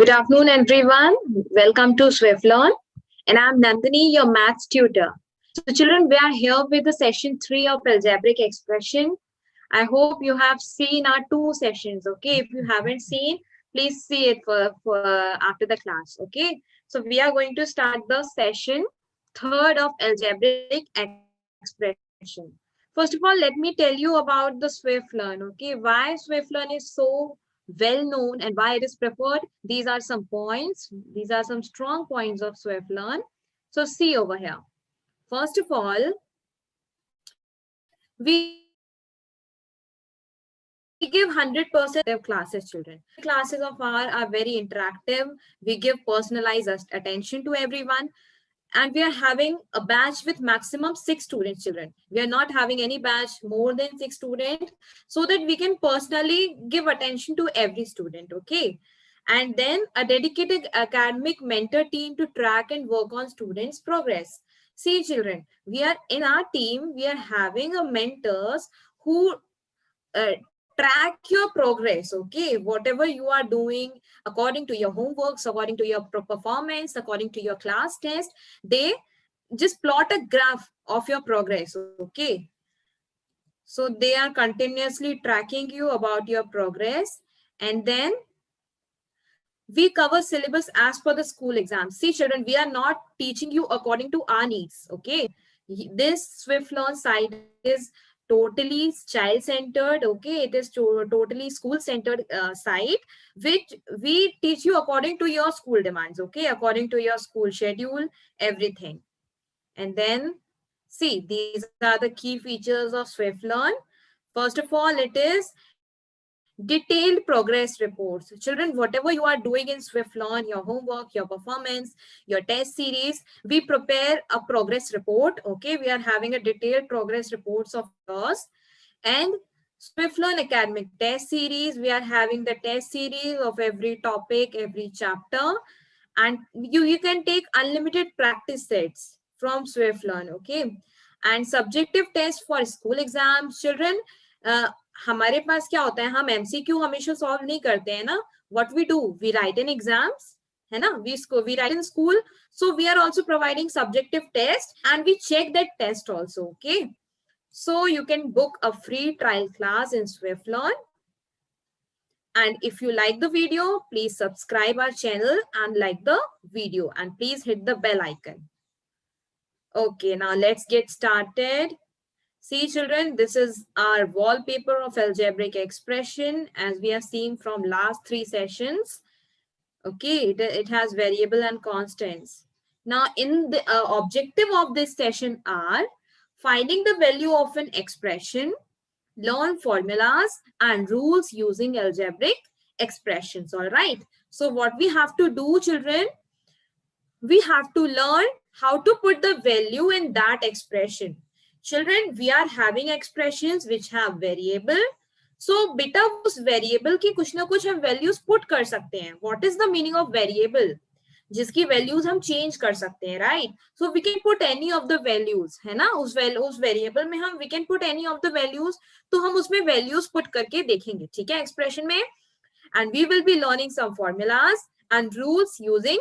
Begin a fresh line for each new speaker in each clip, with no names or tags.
Good afternoon, everyone. Welcome to Swiflearn, and I'm Nandini, your maths tutor. So, children, we are here with the session 3 of algebraic expression. I hope you have seen our 2 sessions. Okay, if you haven't seen, please see it for after the class. Okay, so we are going to start the session 3rd of algebraic expression. First of all, let me tell you about the Swiflearn. Okay, why Swiflearn is so well known and why it is preferred. These are some points. These are some strong points of Swiflearn. So see over here. First of all, we give 100% classes, children. Classes of ours are very interactive. We give personalized attention to everyone. And we are having a batch with maximum 6 students, children. We are not having any batch more than 6 students so that we can personally give attention to every student. Okay. And then a dedicated academic mentor team to track and work on students' progress. See, children, we are in our team, we are having a mentors who track your progress. Okay, whatever you are doing according to your homeworks, according to your performance, according to your class test, they just plot a graph of your progress. Okay, so they are continuously tracking you about your progress. And then we cover syllabus as per the school exam. See, children, we are not teaching you according to our needs. Okay, this Swiflearn site is totally child centered. Okay, it is totally school centered site, which we teach you according to your school demands. Okay, according to your school schedule, everything. And then see, these are the key features of Swiflearn. First of all, it is detailed progress reports. Children, whatever you are doing in Swiflearn, your homework, your performance, your test series, we prepare a progress report. Okay, we are having a detailed progress reports of yours. And Swiflearn academic test series, we are having the test series of every topic, every chapter. And you can take unlimited practice sets from Swiflearn. Okay, and subjective test for school exams. Children, हमारे पास क्या होता है, हम MCQ हमेशा solve नहीं करते हैं ना. What we do, we write in exams, है ना, we write in school. So we are also providing subjective test and we check that test also. Okay, so you can book a free trial class in Swiflearn. And if you like the video, please subscribe our channel and like the video, and please hit the bell icon. Okay, now let's get started. See, children, this is our wallpaper of algebraic expression as we have seen from last 3 sessions. Okay, it has variable and constants. Now, in the objective of this session are finding the value of an expression, learn formulas and rules using algebraic expressions. All right. So what we have to do, children, we have to learn how to put the value in that expression. Children, we are having expressions which have variable. So beta उस variable की कुछ ना कुछ हम values put कर सकते हैं. What is the meaning of variable? जिसकी values हम change कर सकते हैं, right? So we can put any of the values, है ना, उस variable में हम we can put any of the values. तो हम उसमें values put करके देखेंगे, ठीक है, expression में. And we will be learning some formulas and rules using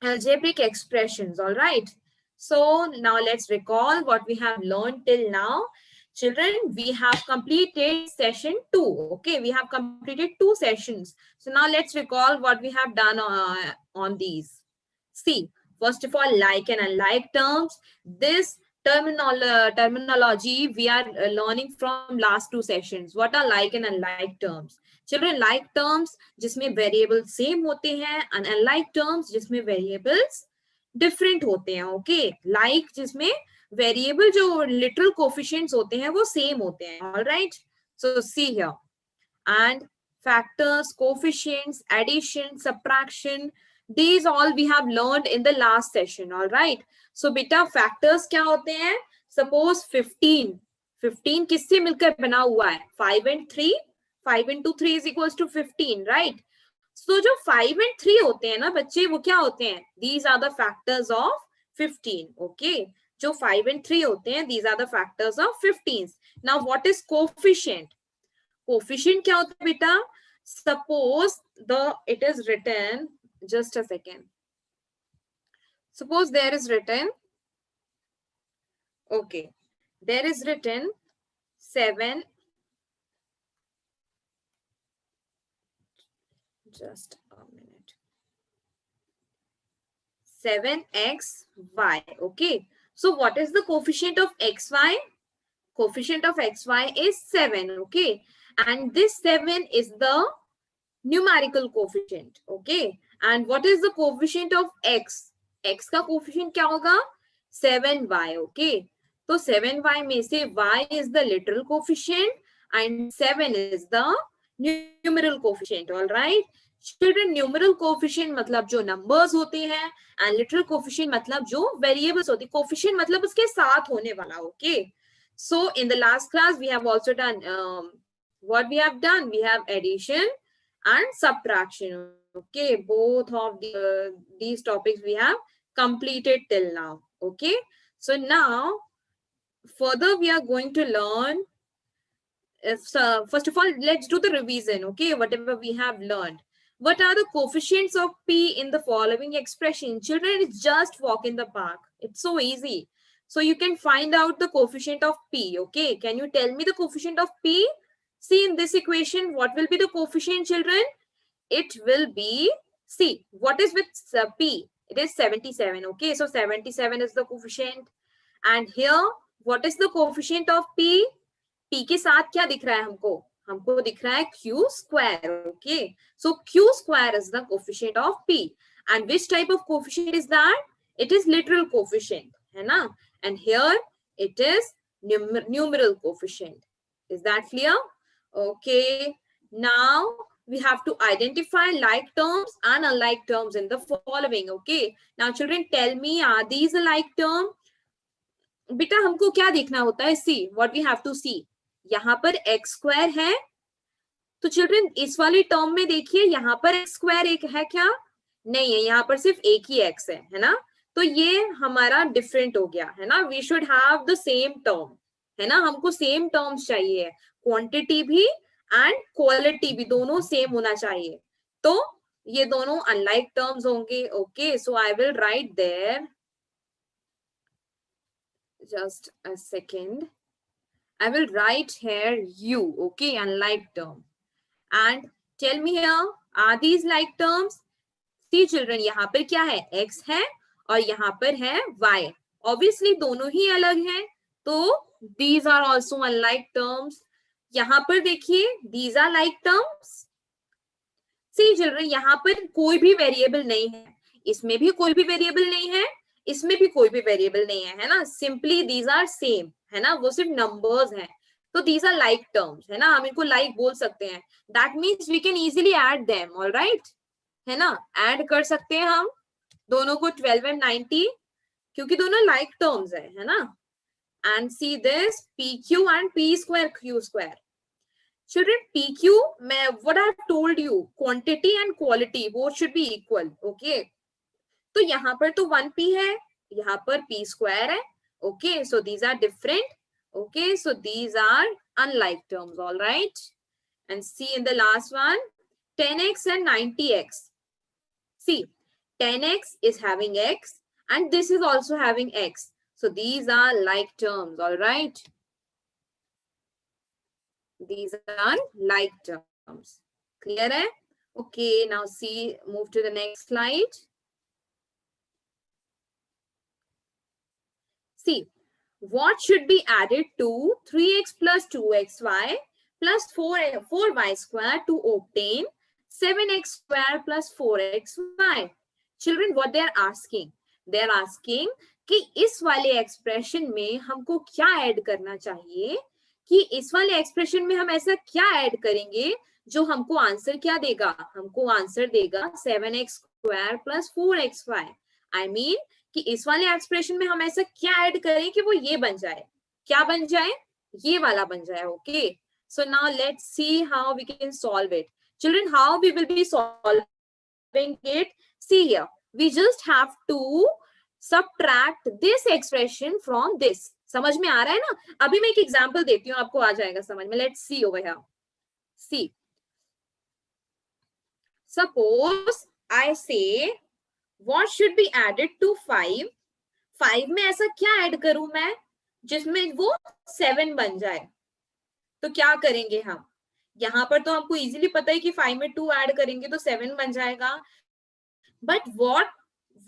algebraic expressions. All right. So now let's recall what we have learned till now. Children, we have completed session 2. Okay, we have completed 2 sessions. So now let's recall what we have done on these. See, first of all, like and unlike terms. This terminology we are learning from last 2 sessions. What are like and unlike terms? Children, like terms जिसमें variables same होते हैं, and unlike terms जिसमें variables different होते हैं. Okay, like जिसमें variable जो literal coefficients होते हैं वो same होते हैं. All right. So see here, and factors, coefficients, addition, subtraction, these all we have learned in the last session. All right. So beta factors क्या होते हैं? Suppose 15 किससे मिलकर बना हुआ है? 5 and 3. 5 into 3 is equals to 15, right? So जो 5 and 3 होते हैं ना बच्चे, वो क्या होते हैं? These are the factors of 15. Okay. जो 5 and 3 होते हैं, these are the factors of 15. Now what is coefficient? Coefficient क्या होता है बेटा? suppose it is written, just a second. Suppose there is written, okay, there is written 7, just a minute, 7xy. Okay, so what is the coefficient of xy? Coefficient of xy is 7. Okay, and this 7 is the numerical coefficient. Okay, and what is the coefficient of x? X का coefficient क्या होगा? 7y. Okay, तो 7y में से y is the literal coefficient and 7 is the numeral coefficient. All right, children, numeral coefficient मतलब जो numbers होते हैं and literal coefficient मतलब जो variables होती है. Coefficient मतलब उसके साथ होने वाला. Okay, so in the last class we have also done what we have done. We have addition and subtraction. Okay, both of these topics we have completed till now. Okay, so now further we are going to learn. First of all, let's do the revision. Okay, whatever we have learned. What are the coefficients of p in the following expression? Children, it's just walk in the park. It's so easy. So you can find out the coefficient of p. Okay, can you tell me the coefficient of p? See, in this equation, what will be the coefficient, children? It will be, see, what is with p? It is 77. Okay, so 77 is the coefficient. And here, what is the coefficient of p? p के साथ क्या दिख रहा है हमको? हमको दिख रहा है q square. Okay, so q square is the coefficient of p. And which type of coefficient is that? It is literal coefficient, है ना? And here it is numeral coefficient. Is that clear? Okay, now we have to identify like terms and unlike terms in the following. Okay, now children, tell me, are these alike term? बेटा हमको क्या देखना होता है? See, what we have to see. यहाँ पर x square है, तो चिल्ड्रन इस वाली टर्म में देखिए, यहाँ पर x square एक है क्या? नहीं है, यहाँ पर सिर्फ एक ही x है ना? तो ये हमारा डिफरेंट हो गया है ना? We should have the same term, है ना? हमको सेम टर्म्स चाहिए, क्वांटिटी भी एंड क्वालिटी भी, दोनों सेम होना चाहिए. तो ये दोनों अनलाइक टर्म्स होंगे. Okay, so I will write there, just a second, I will write here u. Okay, unlike term. And tell me here, are these like terms? See children, यहाँ पर क्या है? x है और यहाँ पर है y. Obviously दोनों ही अलग हैं, तो these are also unlike terms. यहाँ पर देखिए, these are like terms. See children, यहाँ पर कोई भी वेरिएबल नहीं है, इसमें भी कोई भी वेरिएबल नहीं है, इसमें भी कोई भी वेरिएबल नहीं है, है ना? सिंपली दीज आर सेम, है ना? वो सिर्फ नंबर्स हैं, तो दीज आर लाइक टर्म्स, है ना? हम इनको लाइक बोल सकते हैं. That means we can easily add them. Alright, है ना? ऐड कर सकते हैं हम दोनों को, 12 and 90, क्योंकि दोनों लाइक टर्म्स है ना? And see this pq and p square q square. Children, pq, what I have told you, quantity and quality both should be equal. Okay, तो यहाँ पर तो 1p है, यहाँ पर p square है. Okay, so these are different. Okay, so these are unlike terms. All right, and see in the last one, 10x and 90x. See, 10x is having x and this is also having x, so these are like terms. All right, these are like terms. Clear hai? Okay, now see, move to the next slide. See, what should be added to 3x plus 2xy plus 4y square to obtain 7x square plus 4xy? Children, what they are asking? They are asking कि इस वाले expression में हमको क्या add करना चाहिए, कि इस वाले एक्सप्रेशन में हम ऐसा क्या ऐड करेंगे जो हमको आंसर क्या देगा? हमको आंसर देगा 7x square plus 4xy. I mean कि इस वाले एक्सप्रेशन में हम ऐसा क्या ऐड करें कि वो ये बन जाए. क्या बन जाए? ये वाला बन जाए. Okay, so now let's see how we can solve it. Children, how we will be solving it? See here, we just have to subtract this expression from this. समझ में आ रहा है ना? अभी मैं एक एग्जांपल देती हूँ, आपको आ जाएगा समझ में. Let's see over here. C, Suppose I say what should be added to 5. 5 में ऐसा क्या ऐड करूं मैं जिसमें वो 7 बन जाए? तो क्या करेंगे हम? यहाँ पर तो हमको इजीली पता है कि 5 में 2 ऐड करेंगे तो 7 बन जाएगा. But what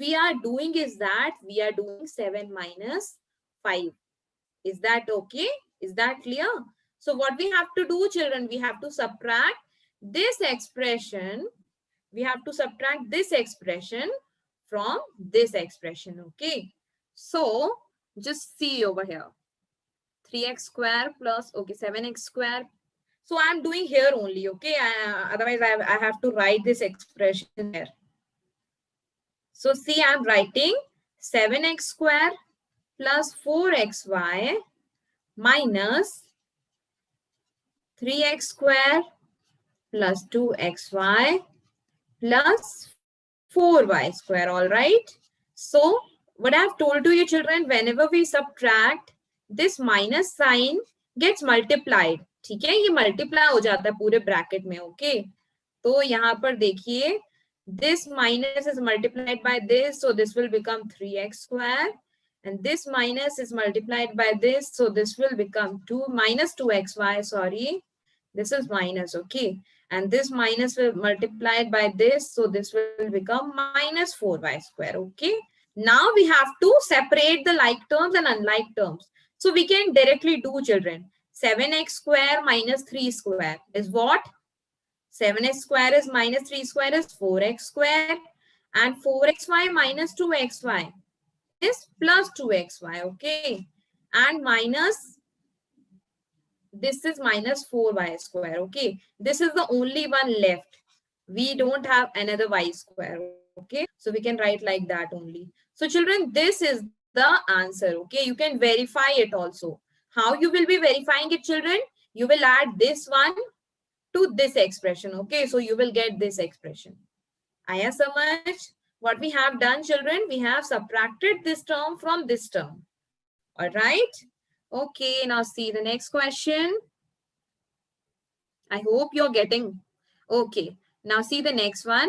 we are doing is that we are doing 7 minus 5. Is that okay? Is that clear? So what we have to do, children, we have to subtract this expression. We have to subtract this expression from this expression. Okay. So just see over here. 3x square plus, okay, 7x square. So I'm doing here only. Okay. Otherwise, I have to write this expression here. So see, I'm writing 7x square plus 4xy minus 3x square plus 2xy plus 4y square. All right. So what I have told to you children, whenever we subtract, this minus sign gets multiplied. ठीक है, ये multiply हो जाता है पूरे bracket में. Okay. तो यहाँ पर देखिए, this minus is multiplied by this, so this will become 3x square. And this minus is multiplied by this, so this will become minus 2xy, sorry. This is minus, okay. And this minus will multiplied by this, so this will become minus 4y square, okay. Now we have to separate the like terms and unlike terms. So we can directly do, children. 7x square minus 3 square is what? 7x square is minus 3 square is 4x square. And 4xy minus 2xy is plus 2xy, okay. And minus, this is minus 4y square, okay. This is the only one left. We don't have another y square, okay. So we can write like that only. So children, this is the answer, okay. You can verify it also. How you will be verifying it, children? You will add this one to this expression, okay. So you will get this expression. Aya samajh? What we have done, children, we have subtracted this term from this term. All right. Okay, now see the next question. I hope you're getting. Okay, now see the next one.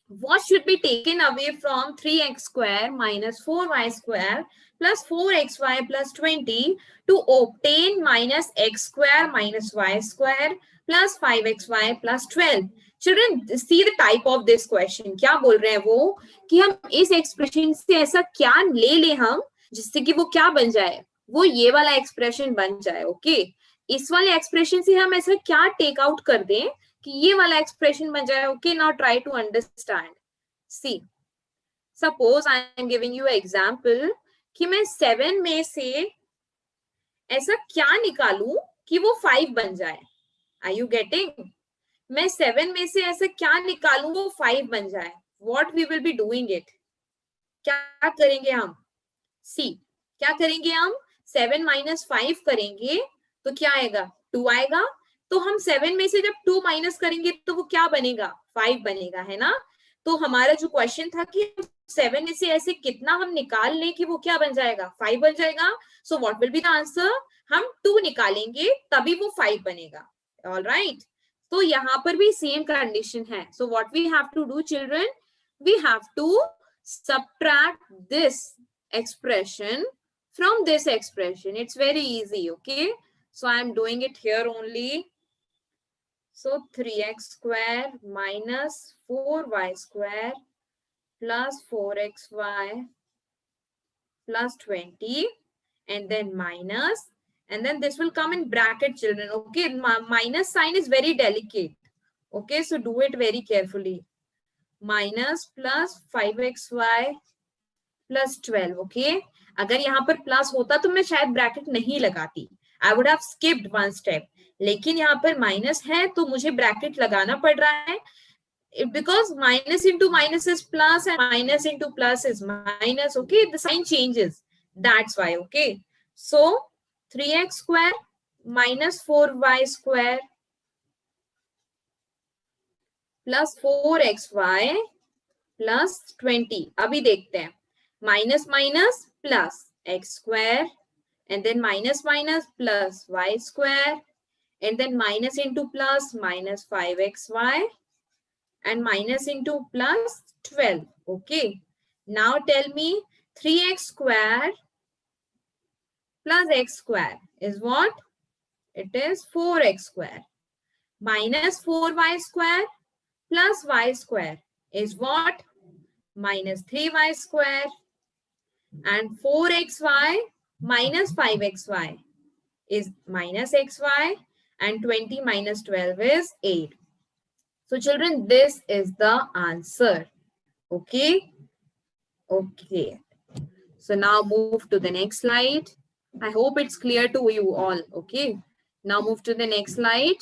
What should be taken away from 3x square minus 4y square plus 4xy plus 20 to obtain minus x square minus y square plus 5xy plus 12? Children, see the type of this question. क्या बोल रहे हैं वो कि हम इस expression से ऐसा क्या ले हम जिससे कि वो क्या बन जाए, वो ये वाला एक्सप्रेशन बन जाए. ओके, इस वाले एक्सप्रेशन से हम ऐसा क्या टेक आउट कर दें कि ये वाला एक्सप्रेशन बन जाए. Okay, now try to understand. C, suppose I am giving you example कि मैं 7 में से ऐसा क्या निकालूं कि वो 5 बन जाए. Are you getting? मैं 7 में से ऐसा क्या निकालूं वो 5 बन जाए. What we will be doing it, क्या करेंगे हम? सी, क्या करेंगे हम? 7 माइनस 5 करेंगे तो क्या आएगा? 2 आएगा. तो हम 7 में से जब 2 माइनस करेंगे तो वो क्या बनेगा? 5 बनेगा, है ना. तो हमारा जो क्वेश्चन था कि 7 में से ऐसे कितना हम निकाल लें कि वो क्या बन जाएगा? 5 बन जाएगा. So what will be the answer? हम 2 निकालेंगे तभी वो 5 बनेगा. All right. तो यहाँ पर भी सेम कंडीशन है. So what we have to do children, we have to subtract this expression from this expression. It's very easy, okay. So I am doing it here only. So 3x square minus 4y square plus 4xy plus 20 and then minus, and then this will come in bracket, children. Okay, minus sign is very delicate. Okay, so do it very carefully. Minus plus 5xy plus 12. Okay, अगर यहाँ पर plus होता तो मैं शायद bracket नहीं लगाती. I would have skipped one step. लेकिन यहाँ पर माइनस है तो मुझे ब्रैकेट लगाना पड़ रहा है. Because minus into minus is plus and minus into plus is minus. Okay, the sign changes. That's why. Okay, so 3x square minus 4y square plus 4xy plus 20. अभी देखते हैं. Minus minus plus x square and then minus minus plus y square and then minus into plus, minus 5xy, and minus into plus 12. Okay. Now tell me 3x square plus x square is what? It is 4x square. Minus 4y square plus y square is what? Minus 3y square. And 4xy minus 5xy is minus xy. And 20 minus 12 is 8. So children, this is the answer. Okay. Okay. So now move to the next slide. I hope it's clear to you all. Okay. Now move to the next slide.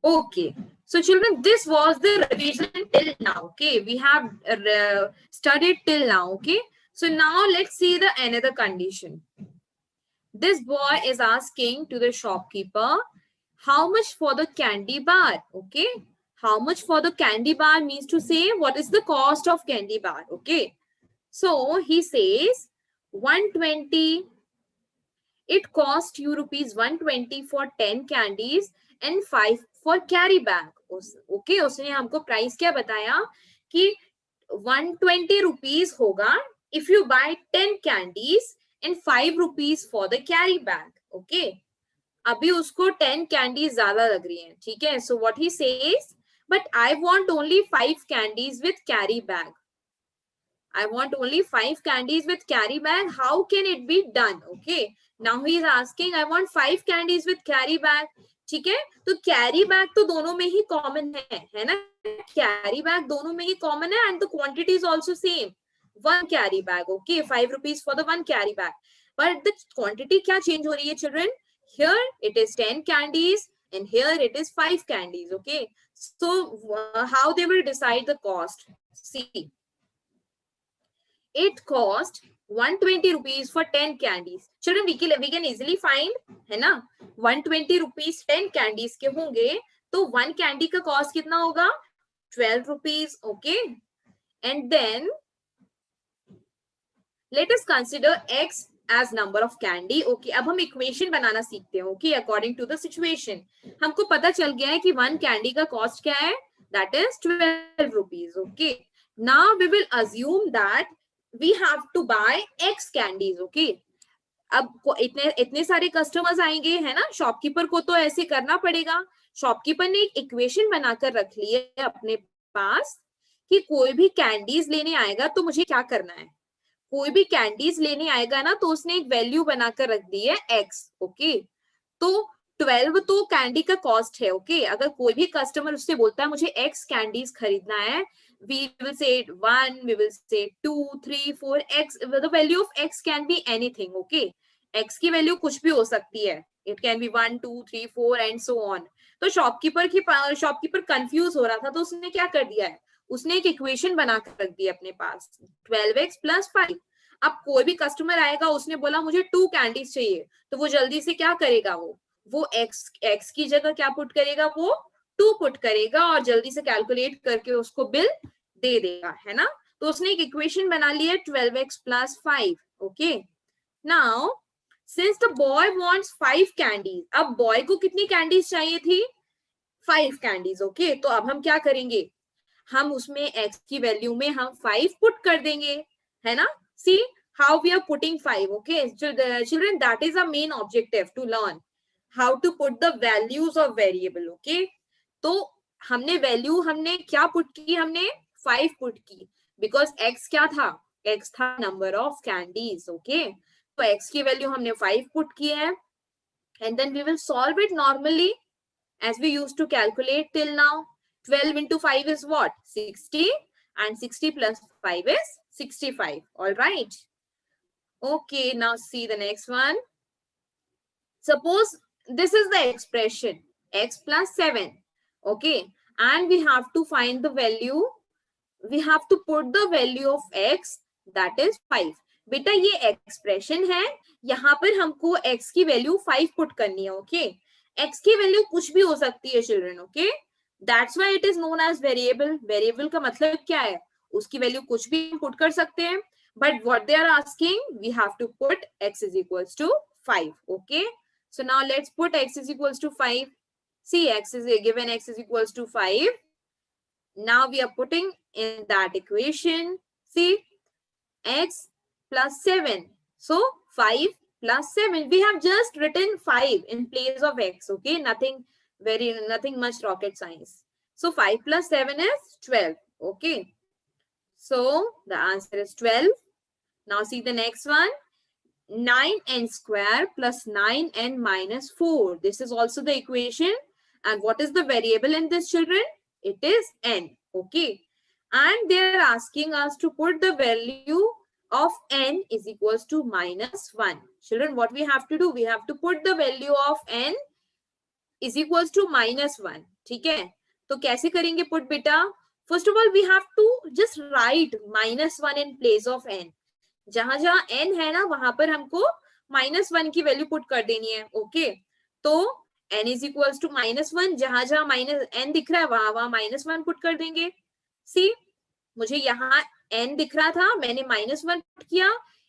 Okay. So children, this was the revision till now. Okay. We have studied till now. Okay. So now let's see the another condition. This boy is asking to the shopkeeper, how much for the candy bar? Okay. How much for the candy bar means to say what is the cost of candy bar? Okay. So he says 120. It cost you rupees 120 for 10 candies and 5 for carry bag. Okay, उसने हमको price क्या बताया कि 120 rupees होगा if you buy 10 candies and 5 rupees for the carry bag. Okay. अभी उसको 10 candies ज्यादा लग रही हैं. ठीक है. So what he says, but I want only 5 candies with carry bag. I want only 5 candies with carry bag. How can it be done? Okay. Now he is asking, I want 5 candies with carry bag. ठीक है. तो carry bag तो दोनों में ही common है ना? Carry bag दोनों में ही common है and the quantity is also same. 1 carry bag. Okay. 5 rupees for the 1 carry bag. But the quantity क्या change हो रही है children? Here it is 10 candies and here it is 5 candies. Okay. So how they will decide the cost? See. It cost 120 rupees for 10 candies. Children, we can easily find, है ना? 120 rupees 10 candies के होंगे, तो 1 candy का cost कितना होगा? 12 rupees. Okay. And then let us consider x as number of candy. Okay. अब हम equation बनाना सीखते हैं. Okay. According to the situation. हमको पता चल गया है कि 1 candy का cost क्या है? That is 12 rupees. Okay. Now we will assume that we have to buy x candies. Okay. अब इतने सारे कस्टमर्स आएंगे है ना, शॉपकीपर को तो ऐसे करना पड़ेगा. शॉपकीपर ने एक इक्वेशन बनाकर रख ली है अपने पास कि कोई भी कैंडीज लेने आएगा तो मुझे क्या करना है. कोई भी कैंडीज लेने आएगा ना तो उसने एक वैल्यू बनाकर रख दी है x. ओके. तो 12 तो कैंडी का कॉस्ट है. ओके. अगर कोई भी कस्टमर उससे बोलता है मुझे x कैंडीज खरीदना है, we will say 1, we will say 2, 3, 4, x. The value of x can be anything. Okay. x की वैल्यू कुछ भी हो सकती है. It can be 1, 2, 3, 4 and so on. तो शॉपकीपर कंफ्यूज हो रहा था तो उसने क्या कर दिया है, उसने एक इक्वेशन बनाकर रख दी अपने पास 12x plus 5. अब कोई भी कस्टमर आएगा, उसने बोला मुझे 2 कैंडीज चाहिए, तो वो जल्दी से क्या करेगा, वो x की जगह क्या पुट करेगा, वो 2 पुट करेगा और जल्दी से कैलकुलेट करके उसको बिल दे देगा, है ना. तो उसने एक इक्वेशन बना ली है 12x plus 5. Okay. Now since the boy wants 5 candies, अब बॉय को कितनी कैंडीज चाहिए थी, 5 कैंडीज. ओके. तो अब हम क्या करेंगे, हम उसमें x की वैल्यू में हम 5 पुट कर देंगे, है ना. See how we are putting 5. Okay. Children, that is a main objective to learn how to put the values of variable. Okay. तो हमने वैल्यू हमने क्या पुट की, हमने 5 पुट की, बिकॉज x क्या था, x था नंबर ऑफ कैंडीज. ओके. तो x की वैल्यू हमने 5 पुट की है and then we will solve it normally as we used to calculate till now. 12 into 5 is what, 60, and 60 plus 5 is 65. All right. Okay, now see the next one. Suppose this is the expression x plus 7. Okay, and we have to find the value, we have to put the value of x, that is 5. बेटा ये expression है, यहाँ पर हमको x की value 5 put करनी है. Okay. x की वैल्यू कुछ भी हो सकती है children. Okay. That's why it is known as variable. Variable का मतलब क्या है, उसकी वैल्यू कुछ भी पुट कर सकते हैं. But what they are asking, we have to put x is equals to 5. Okay. So now let's put x is equals to 5. See, x is given x is equals to 5. Now we are putting in that equation. See, x plus 7. So 5 plus 7. We have just written 5 in place of x. Okay. Nothing much rocket science. So 5 plus 7 is 12. Okay. So the answer is 12. Now see the next one. 9n square plus 9n minus 4. This is also the equation. And what is the variable in this, children? It is n. Okay. And they are asking us to put the value of n is equals to minus 1. Children, what we have to do? We have to put the value of n is equals to minus 1. ठीक है? तो कैसे करेंगे put beta? First of all, we have to just write minus 1 in place of n. जहां जहां n है ना, वहां पर हमको -1 की वैल्यू पुट कर देनी है. ओके, तो n इज इक्वल्स टू -1. जहां जहां -n दिख रहा है वहां वहां -1 पुट कर देंगे. सी, मुझे यहाँ n दिख रहा था, मैंने -1 पुट किया.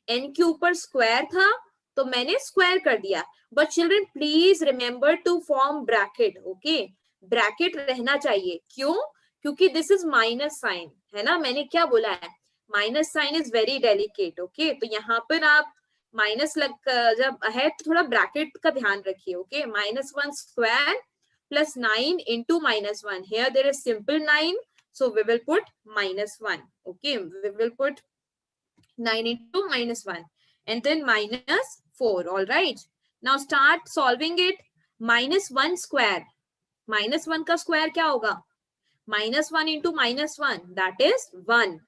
n के ऊपर स्क्वायर था तो मैंने स्क्वायर कर दिया. But children please remember to form bracket. Okay, bracket रहना चाहिए. क्यों? क्योंकि दिस इज माइनस साइन है ना. मैंने क्या बोला है? Minus sign is very delicate. Okay, तो यहाँ पर आप माइनस जब है तो थोड़ा ब्रैकेट का ध्यान रखिए. Okay, -1 square plus 9 into -1. Here there is simple 9, so we will put -1. Okay, we will put 9 into -1 and then -4. All right, now start solving it. -1 square, -1 का स्क्वायर क्या होगा? -1 into -1, that is 1.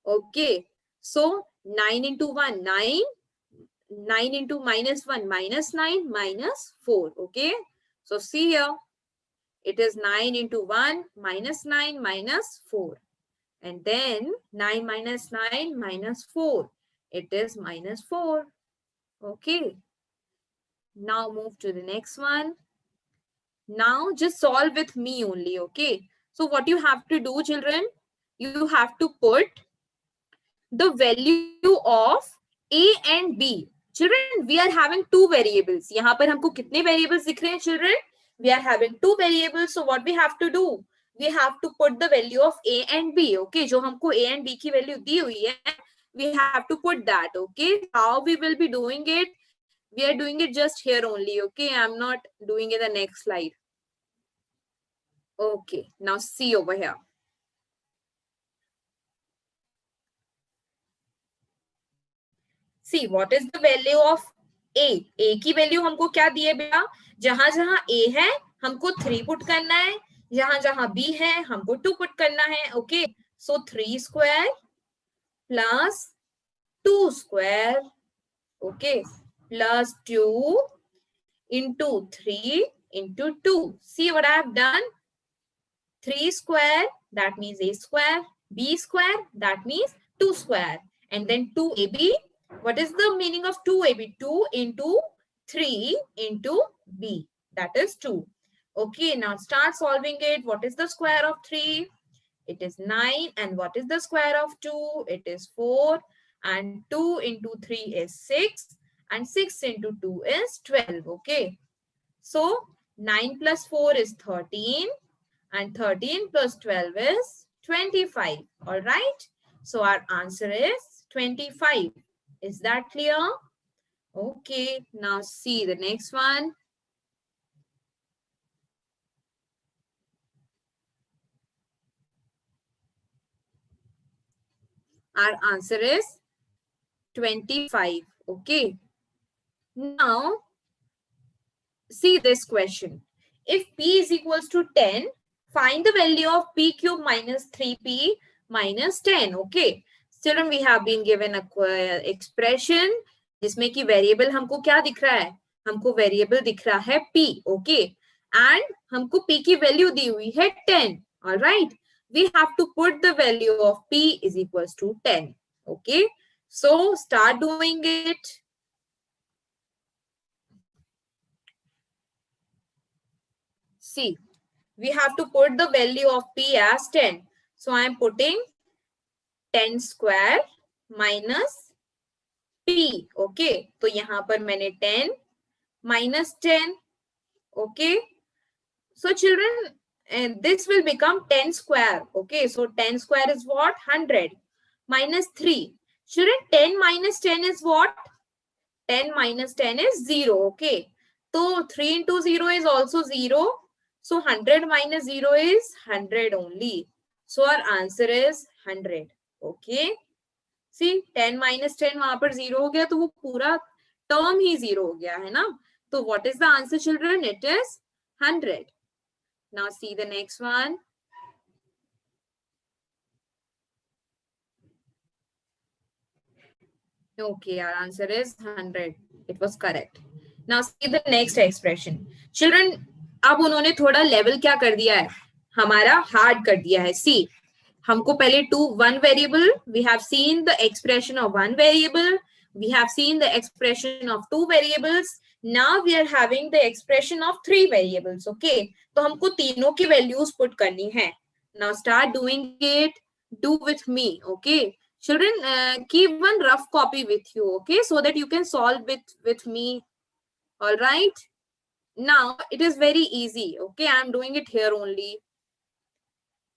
Okay, so 9 into 1, 9. 9 into -1, -9, -4. Okay, so see here, it is 9 into 1, -9, -4. And then 9 minus 9, -4. It is -4. Okay, now move to the next one. Now just solve with me only. Okay, so what you have to do, children, you have to put the value of a and b. Children, we are having two variables. यहाँ पर हमको कितने variables दिख रहे हैं, children? We are having two variables. So what we have to do? We have to put the value of a and b. Okay, जो हमको a and b की value दी हुई है, we have to put that. Okay, how we will be doing it? We are doing it just here only. Okay, I'm not doing it the next slide. Okay, now see over here. See, what is the value of a? A की value हमको क्या दी है बेटा? जहां जहां a है हमको 3 put करना है, जहां जहां b है हमको 2 पुट करना है. Okay, so 3 square plus 2 square, okay, plus 2 into 3 into 2. See what I have done? 3 square, that means a square. B square, that means 2 square. And then 2ab. What is the meaning of 2ab? 2 into 3 into b. That is 2. Okay, now start solving it. What is the square of 3? It is 9. And what is the square of 2? It is 4. And 2 into 3 is 6. And 6 into 2 is 12. Okay. So 9 plus 4 is 13. And 13 plus 12 is 25. All right. So our answer is 25. Is that clear? Okay. Now see the next one. Our answer is 25. Okay. Now see this question. If p is equals to 10, find the value of p cube minus 3p minus 10. Okay. Children, we have been given a expression जिसमें कि variable हमको क्या दिख रहा है? हमको variable दिख रहा है p. Okay. And हमको p की value दी हुई है 10. All right. We have to put the value of p is equals to 10. Okay. So start doing it. See, we have to put the value of p as 10. So I am putting 10 square minus p. Okay, तो यहाँ पर मैंने 10 minus 10. Okay, so children, this will become 10 square. Okay, so 10 square is what? 100 minus 3. Children, 10 minus 10 is what? 10 minus 10 is 0. Okay, so 3 into 0 is also 0. So 100 minus 0 is 100 only. So our answer is 100. Okay, see 10 minus 10 वहां पर 0 हो गया, तो वो पूरा term ही 0 हो गया है ना. So what is the answer, children? It is 100. Now see the next one. Okay, our answer is 100. It was correct. Now see the next expression. Children, अब उन्होंने थोड़ा लेवल क्या कर दिया है, हमारा हार्ड कर दिया है. See, हमको पहले one variable, we have seen the expression of one variable, we have seen the expression of two variables. Now we are having the expression of three variables. Okay, तो हमको तीनों की values put करनी है. Now start doing it. Do with me. Okay, children, keep one rough copy with you. Okay, so that you can solve it with me. All right. Now it is very easy. Okay, I am doing it here only.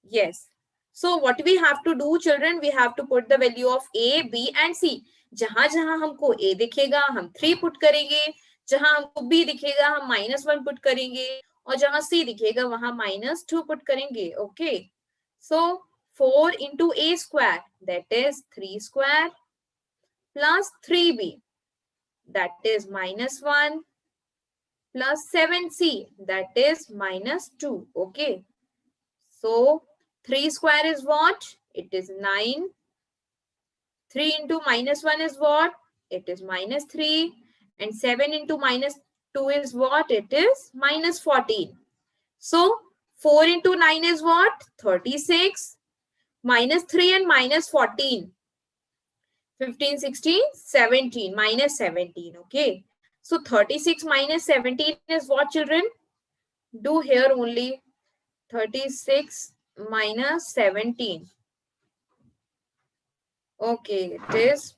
Yes. So what we have to do, children, we have to put the value of A, B and C. जहां जहां हमको A दिखेगा हम 3 put करेंगे, जहां हमको B दिखेगा हम -1 पुट करेंगे, और जहां C दिखेगा वहां -2 पुट करेंगे. Okay, so 4 into A square, that is 3 square, plus 3B, that is -1, plus 7C, that is -2. Okay, so 3 square is what? It is 9. 3 into -1 is what? It is -3. And 7 into -2 is what? It is -14. So 4 into 9 is what? 36. -3 and -14. 15, 16, 17. -17. Okay. So 36 minus 17 is what, children? Do here only. 36 minus 17. Okay, it is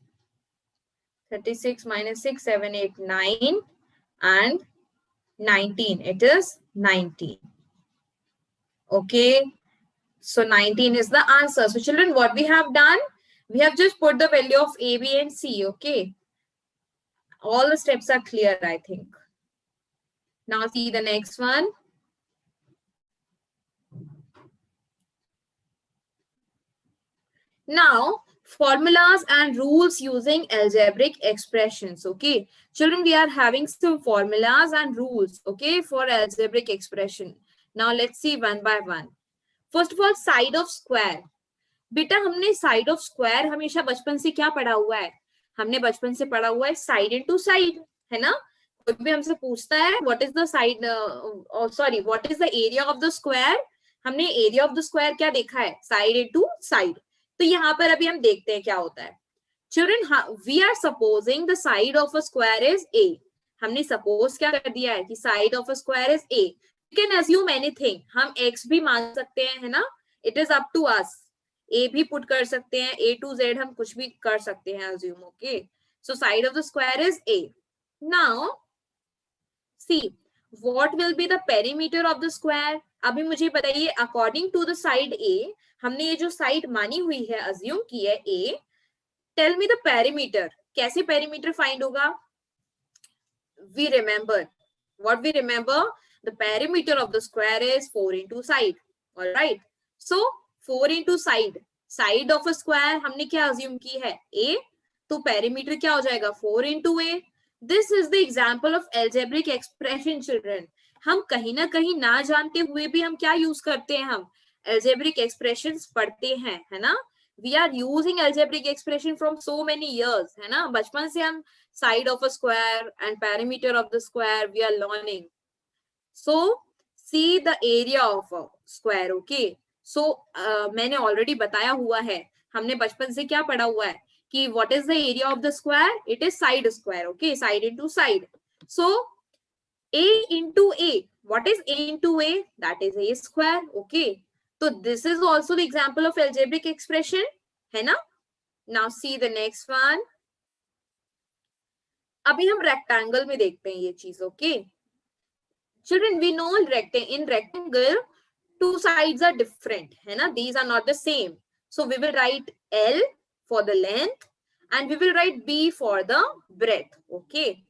36 minus 6, 7, 8, 9 and 19. It is 19. Okay, so 19 is the answer. So children, what we have done? We have just put the value of A, B and C. Okay, all the steps are clear, I think. Now see the next one. Now, formulas and rules using algebraic expressions. Okay, children, we are having some formulas and rules, okay, for algebraic expression. Now let's see one by one. First of all, side of square. बेटा हमने side of square हमेशा बचपन से क्या पढ़ा हुआ है? हमने बचपन से पढ़ा हुआ है side into side, है ना? कोई भी हमसे पूछता है what is the side, what is the area of the square? हमने area of the square क्या देखा है? Side into side. तो यहाँ पर अभी हम देखते हैं क्या होता है. Children, we are supposing the side of a square is A. हमने suppose क्या कर दिया है कि side of a square is A. You can assume anything. हम x भी मान सकते हैं, है ना? It is up to us. A भी put कर सकते हैं, A to Z हम कुछ भी कर सकते हैं assume. Okay. So side of the square is A. Now, see, what will be the perimeter of the square? अभी मुझे बताइए, according to the side A, हमने ये जो साइड मानी हुई है, assume की है A, tell me the perimeter. कैसे perimeter find होगा? We remember. What we remember? The perimeter of the square is 4 into side. All right. So 4 into side. Side of a square हमने क्या assume की है? A. तो perimeter क्या हो जाएगा? 4 into A. This is the example of algebraic expression, children. हम कहीं ना कहीं ना जानते हुए भी हम क्या यूज करते हैं? हम algebraic expressions पढ़ते हैं, है ना? We are using algebraic expression from so many years, है ना? बचपन से हम side of a square and perimeter of the square we are learning. So see the area of a square. Okay. So मैंने already बताया हुआ है, हमने बचपन से क्या पढ़ा हुआ है कि what is the area of the square? It is side square. Okay, side into side. So A into A. What is A into A? That is A square. Okay. So this is also the example of algebraic expression, है ना? Now see the next one. अभी हम rectangle में देखते हैं ये चीज. Okay, children, we know in rectangle two sides are different, है ना? These are not the same. So we will write L for the length and we will write B for the breadth. Okay.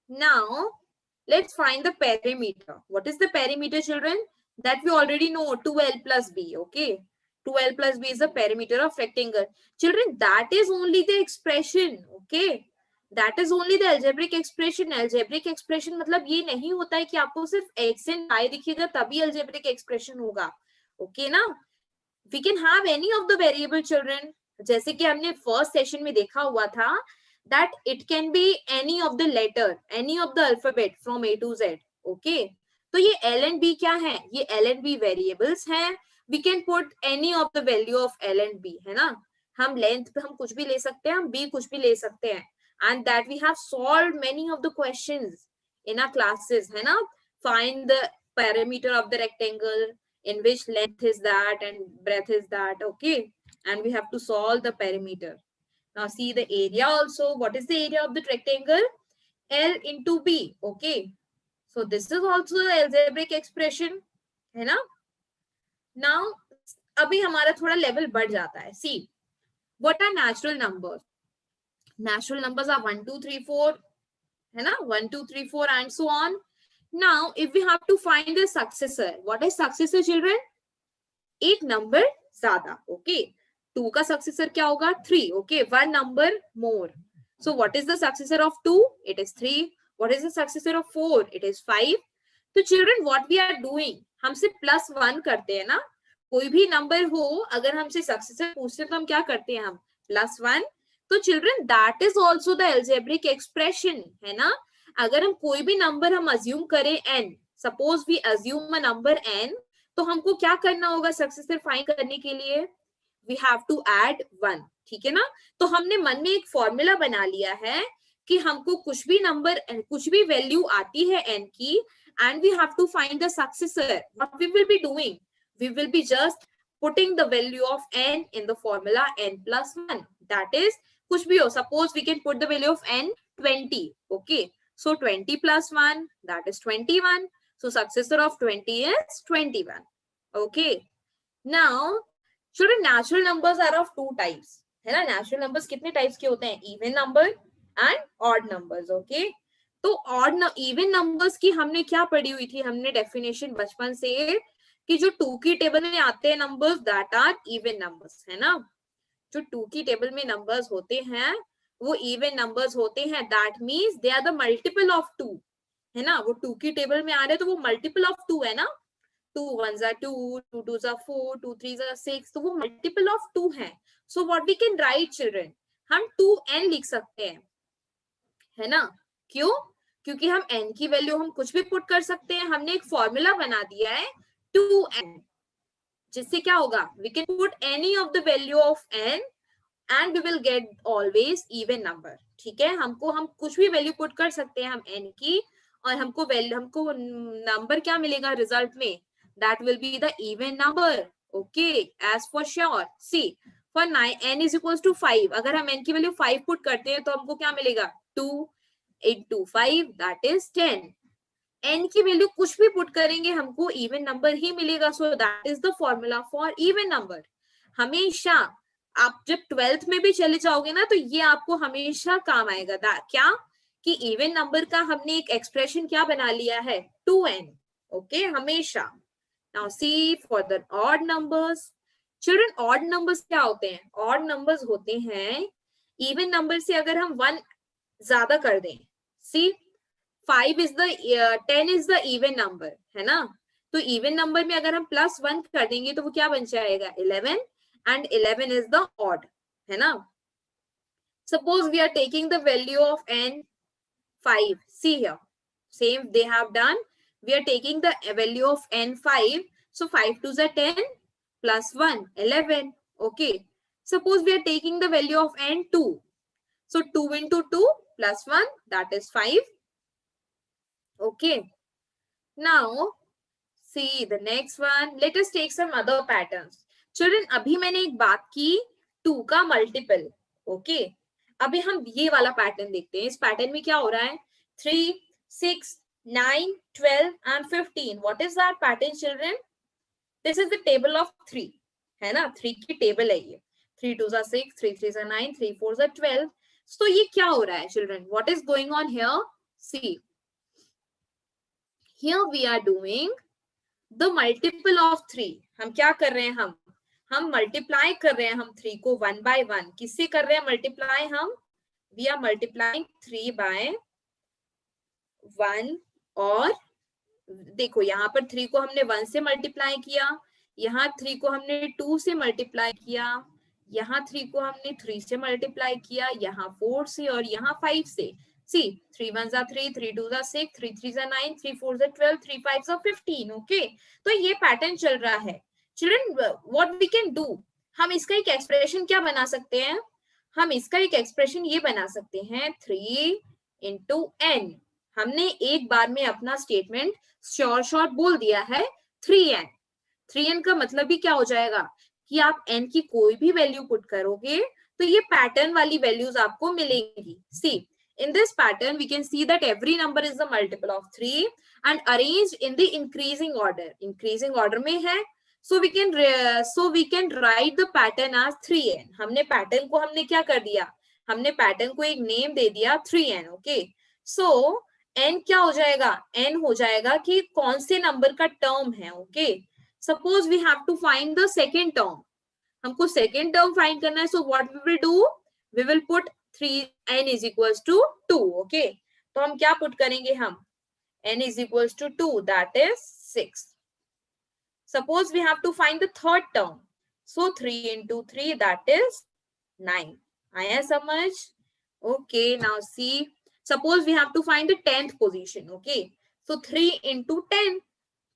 Now let's find the perimeter. What is the perimeter, children? That we already know, 2L plus B. Okay. 2L plus B is the perimeter of rectangle. Children, that is only the expression. Okay. That is only the algebraic expression. Algebraic expression मतलब ये नहीं होता है कि आपको सिर्फ x and y दिखेगा तभी algebraic expression होगा. Okay ना? We can have any of the variable, children. जैसे कि हमने first session में देखा हुआ था that it can be any of the letter, any of the alphabet from A to Z. Okay. तो ये L and B क्या है? ये L and B variables हैं. We can put any of the value of L and B, है ना? हम length पे हम कुछ भी ले सकते हैं, हम B कुछ भी ले सकते हैं. And that we have solved many of the questions in our classes, है ना? Find the perimeter of the rectangle, in which length is that and breadth is that. Okay. And we have to solve the perimeter. Now see the area also. What is the area of the rectangle? L into B. Okay. So this is also the algebraic expression, है ना? Now अभी हमारा थोड़ा level बढ़ जाता है. See, what are natural numbers? Natural numbers are 1, 2, 3, 4, है ना? 1, 2, 3, 4 and so on. Now if we have to find the successor, what is successor, children? एक number ज़्यादा. Okay. 2 का successor क्या होगा? 3. Okay. 1 number more. So what is the successor of 2? It is 3. What is the successor of 4? It is 5. तो children, what we are doing? हमसे +1 करते हैं ना? कोई भी number हो, अगर हमसे successor पूछते तो हम क्या करते हैं? हम +1. तो children, that is also the algebraic expression, है ना? अगर हम कोई भी number हम assume करें n, suppose we assume a number n, तो हमको क्या करना होगा successor find करने के लिए? We have to add 1. ठीक है ना? तो हमने मन में एक फॉर्मूला बना लिया है कि हमको कुछ भी नंबर, कुछ भी वैल्यू आती है n की, and we have to find the successor. What we will be doing? We will be just putting the value of n in the formula n plus 1. That is, कुछ भी हो. Suppose we can put the value of n 20. Okay. So 20 plus 1, that is 21. So successor of 20 is 21. Okay. Now, children, natural numbers are of two types. है ना? Natural numbers कितने types के होते हैं? Even number and odd numbers. Okay. तो even numbers की हमने क्या पढ़ी हुई थी? हमने definition बचपन से कि जो 2 की टेबल में आते हैं numbers, that are even numbers, है ना? जो 2 की टेबल में numbers होते हैं वो even numbers होते हैं. That means they are the multiple of 2, है ना? वो 2 की टेबल में आ रहे हैं तो वो multiple of 2 है ना? 2 1s are 2, 2 2s are 4, 2 3s are 6. तो वो multiple of 2 हैं. So what we can write, children? हम 2n लिख सकते हैं, है ना? क्यों? क्योंकि हम n की वैल्यू हम कुछ भी पुट कर सकते हैं. हमने एक फॉर्मूला बना दिया है 2n, जिससे क्या होगा? We can put any of the value of n and we will get always even number. ठीक है? हम कुछ भी वैल्यू पुट कर सकते हैं हम n की, और हमको नंबर क्या मिलेगा रिजल्ट में? That will be the even number. Okay, as for sure. See, for n is equals to 5. अगर हम n की वैल्यू 5 पुट करते हैं तो हमको क्या मिलेगा? 2 into 5, that is 10. n की वैल्यू कुछ भी पुट करेंगे हमको even number ही मिलेगा. So that is the formula for even number. हमेशा आप जब 12th में भी चले जाओगे ना तो ये आपको हमेशा काम आएगा. क्या? कि even number का हमने एक expression क्या बना लिया है? 2n. Okay, हमेशा. Now see for the odd numbers. Children, odd numbers क्या होते हैं? Odd numbers होते हैं even number से अगर हम 1 ज्यादा कर दें. See, 5 is the 10 is the even number, है ना? तो even number में अगर हम +1 कर देंगे तो वो क्या बन जाएगा? 11, and 11 is the odd, है ना? Suppose we are taking the value of n 5. See here, same they have done. We are taking the value of n 5. So 5 2s are 10 plus 1, 11. Okay. Suppose we are taking the value of n 2. So 2 into 2 plus 1, that is 5. Okay. Now, see the next one. Let us take some other patterns. Children, अभी मैंने एक बात की 2 का multiple. Okay अभी हम ये वाला पैटर्न देखते हैं. इस पैटर्न में क्या हो रहा है? 3, 6, 9, 12 and 15. What is that pattern, children? This is the table of 3. है ना? 3 की टेबल है ये. 3 2s are 6, 3 3s are 9, 3 4s are 12. So ये क्या हो रहा है children? What is going on here? See, here we are doing the multiple of 3. हम क्या कर रहे हैं? हम मल्टीप्लाई कर रहे हैं हम 3 को 1 by 1. किससे कर रहे हैं मल्टीप्लाई हम? We are multiplying 3 by 1. और देखो यहाँ पर 3 को हमने 1 से मल्टीप्लाई किया, यहाँ 3 को हमने 2 से मल्टीप्लाई किया, यहाँ 3 को हमने 3 से मल्टीप्लाई किया, यहाँ 4 से और यहाँ 5 से. See, 3 1s are 3, 3 2s are 6, 3 3s are 9, 3 4s are 12, 3 5s are 15. Okay तो ये पैटर्न चल रहा है. Children what we can do, हम इसका एक एक्सप्रेशन क्या बना सकते हैं? हम इसका एक एक्सप्रेशन ये बना सकते हैं 3 into n. हमने एक बार में अपना स्टेटमेंट शॉर्ट बोल दिया है 3n. 3n का मतलब भी क्या हो जाएगा कि आप n की कोई भी वैल्यू पुट करोगे तो ये पैटर्न वाली वैल्यूज आपको मिलेंगी. सी in this pattern we can see that every number is the multiple of 3 and arranged in the increasing order में है. So we can write the pattern as 3n. हमने pattern को हमने क्या कर दिया? हमने पैटर्न को एक नेम दे दिया 3n. ओके सो n क्या हो जाएगा? n हो जाएगा कि कौन से नंबर का टर्म है. Okay suppose we have to find the second term. हमको सेकेंड टर्म फाइंड करना है. So what we will do, we will put 3n is equals to 2. Okay तो हम क्या पुट करेंगे? हम n is equals to 2, that is 6. Suppose we have to find the third term. So 3 into 3, that is 9. आया समझ? Okay, now see. Suppose we have to find the 10th position. Okay. So 3 into 10,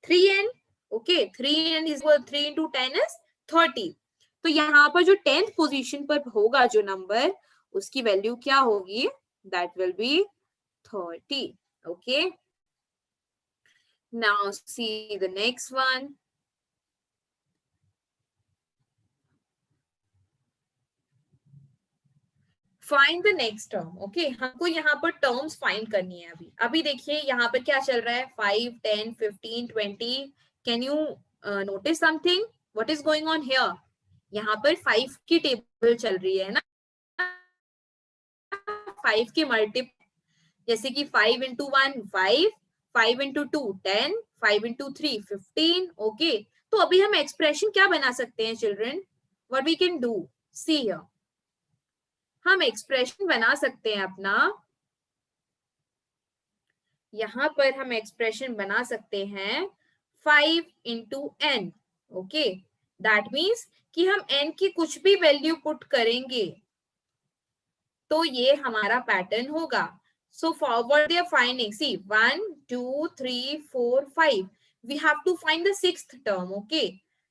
3n. Okay. 3n is equal 3 into 10 is 30. तो यहाँ पर जो 10th position पर होगा जो number, उसकी वैल्यू क्या होगी? That will be 30. Okay. Now see the next one. Find the next term. Okay हमको यहाँ पर टर्म्स फाइंड करनी है. अभी देखिए यहाँ पर क्या चल रहा है? 5 10 15 20. Can you notice something? What is going on here? यहाँ पर 5 की टेबल चल रही है ना. 5 के मल्टीपल जैसे कि 5 into 1 5, 5 into 2 10, 5 into 3 15. ओके तो अभी हम एक्सप्रेशन क्या बना सकते हैं children? What we can do, see here. हम एक्सप्रेशन बना सकते हैं अपना. यहां पर हम एक्सप्रेशन बना सकते हैं 5 into n. Okay that means कि हम n की कुछ भी वैल्यू पुट करेंगे तो ये हमारा पैटर्न होगा. So forward they are finding. C 1 2 3 4 5. We have to find the sixth term. Okay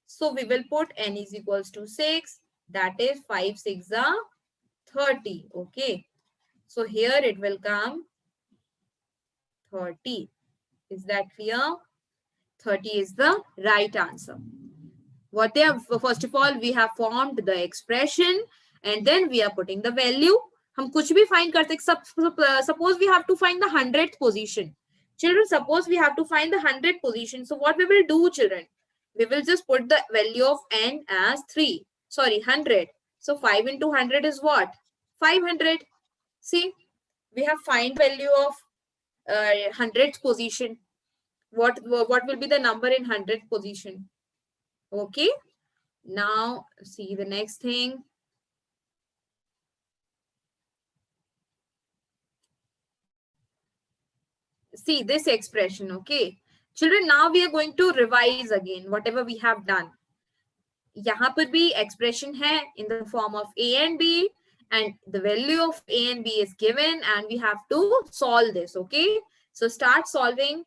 so we will put n is equals to 6. That is 5 6 30. Okay so here it will come 30. Is that clear? 30 is the right answer. What they have, first of all we have formed the expression and then we are putting the value. हम कुछ भी find कर सकते. Suppose we have to find the 100th position. Children, suppose we have to find the 100th position. So what we will do, children? We will just put the value of n as 3. Sorry, 100. So 5 into 100 is what? 500. See, we have find value of 100th position. What will be the number in 100th position? Okay. Now see the next thing. See this expression. Okay, children. Now we are going to revise again whatever we have done. यहाँ पर भी expression है in the form of a and b. And the value of a and b is given and we have to solve this. Okay, so start solving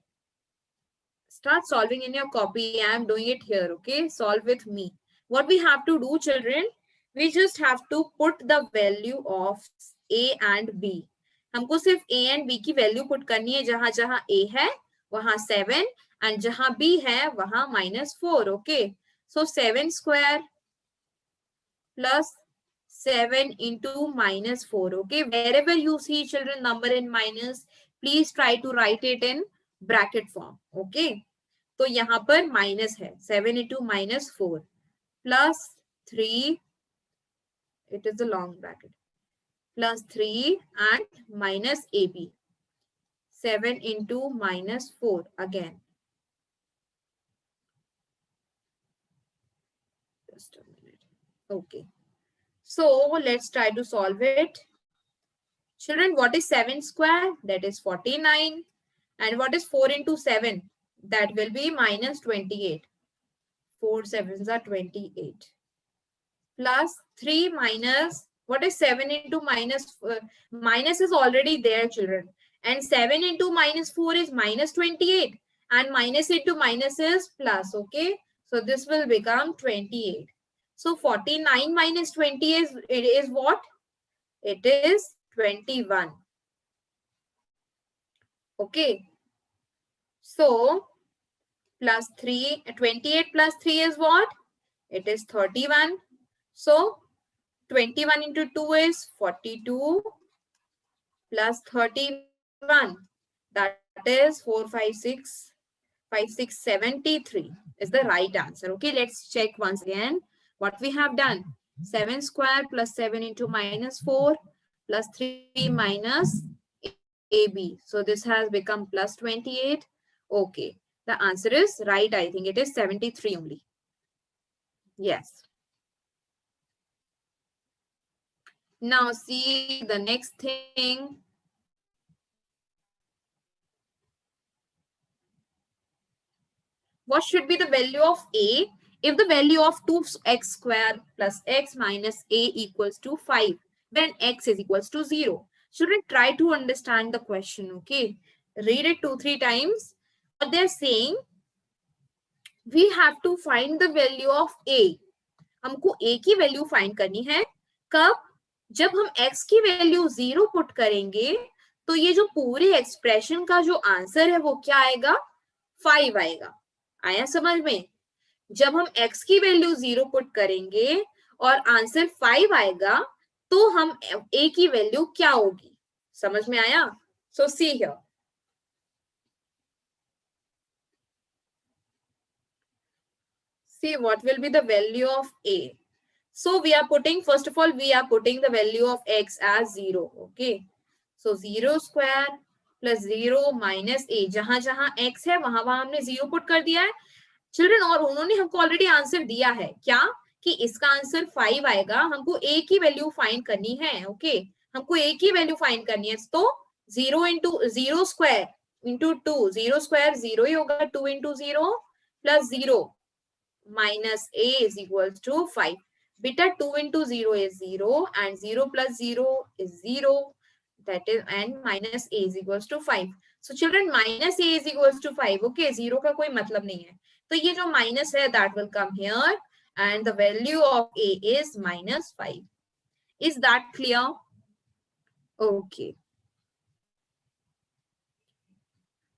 in your copy. I am doing it here. Okay, solve with me. What we have to do, children, we just have to put the value of a and b. हमको सिर्फ a and b की value put करनी है. जहां जहां a है वहां 7 and जहां b है वहां -4. Okay, so 7 square plus 7 into minus 4. Okay, wherever you see children number in minus, please try to write it in bracket form. Okay, तो यहाँ पर minus है 7 into minus 4 plus 3, it is a long bracket, plus 3 and minus AB. 7 into minus 4 again. Just a minute. Okay. So let's try to solve it. Children, what is 7 square? That is 49. And what is 4 into 7? That will be minus 28. 4 sevens are 28. Plus 3 minus, what is 7 into minus? Minus is already there, children. And 7 into minus 4 is minus 28. And minus into minus is plus, okay? So this will become 28. So 49 minus 20 is what? It is 21. Okay. So plus 3, 28 plus 3 is what? It is 31. So 21 into 2 is 42 plus 31. That is 4, 5, 6, 5, 6, 73 is the right answer. Okay, let's check once again what we have done. 7 square plus 7 into minus 4 plus 3 minus AB. So this has become plus 28. Okay, the answer is right. I think it is 73 only. Yes. Now see the next thing. What should be the value of A if the value of 2x square plus x minus A equals to 5 when x is equals to 0? Children, try to understand the question, okay? Read it 2-3 times. What they're saying, we have to find the value of A. हमको A की value find करनी है. कब? जब हम x की value 0 put करेंगे तो ये जो पूरे एक्सप्रेशन का जो आंसर है वो क्या आएगा? 5 आएगा. आया समझ में? जब हम x की वैल्यू 0 पुट करेंगे और आंसर 5 आएगा तो हम a की वैल्यू क्या होगी? समझ में आया? So see here. See what will be the value of a. So we are putting, first of all, we are putting the value of x as 0. Okay. So 0 square plus 0 minus a. जहां जहां x है वहां वहां हमने 0 put कर दिया है children. और उन्होंने हमको ऑलरेडी आंसर दिया है क्या कि इसका आंसर 5 आएगा. हमको a की वैल्यू फाइंड करनी है. ओके, हमको a की वैल्यू फाइंड करनी है. तो 0 इंटू 0 स्क्वायर इंटू 2. 0 स्क्वायर 0 ही होगा. 2 into 0 plus 0 minus a is equals to 5. Beta 2 into 0 is 0 and 0 plus 0 is 0. That is, and minus a is equals to 5. So children, minus a is equals to 5. Okay, 0 का कोई मतलब नहीं है. तो ये जो minus है that will come here and the value of a is minus 5. Is that clear? Okay.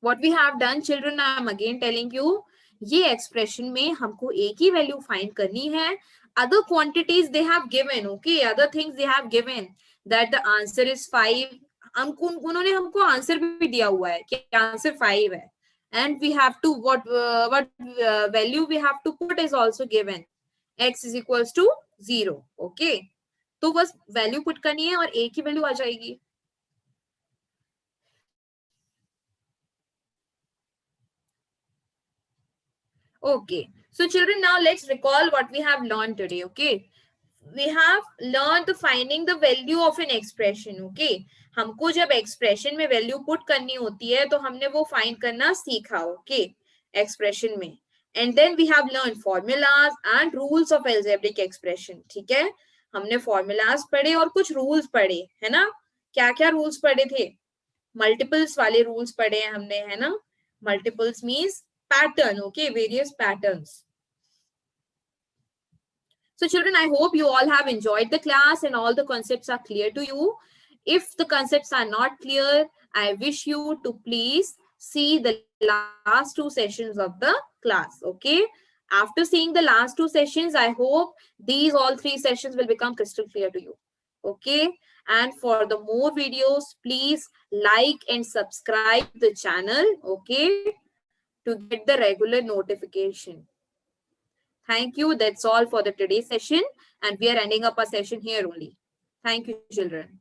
What we have done, children, I am again telling you, ये एक्सप्रेशन में हमको a की वैल्यू फाइंड करनी है. Other quantities they have given. Okay, other things they have given that the answer is 5. हमको उन्होंने हमको answer भी दिया हुआ है कि आंसर 5 है. And we have to what value we have to put is also given. x is equals to 0. Okay, तो बस वैल्यू पुट करनी है और a की वैल्यू आ जाएगी. Okay, so children, now let's recall what we have learned today. Okay, we have learned the finding the value of an expression. Okay, हमको जब expression में value put करनी होती है तो हमने वो find करना सीखा. Okay, expression में. And then we have learned formulas and rules of algebraic expression. ठीक है, हमने formulas पढ़े और कुछ rules पढ़े, है ना? क्या क्या rules पढ़े थे? Multiples वाले rules पढ़े हैं हमने, है ना? Multiples means pattern. Okay, various patterns. So children, I hope you all have enjoyed the class and all the concepts are clear to you. If the concepts are not clear, I wish you to please see the last 2 sessions of the class. Okay, After seeing the last two sessions, I hope these all three sessions will become crystal clear to you. Okay. And for the more videos, please like and subscribe the channel. Okay. To get the regular notification. Thank you. That's all for the today's session. And we are ending up our session here only. Thank you, children.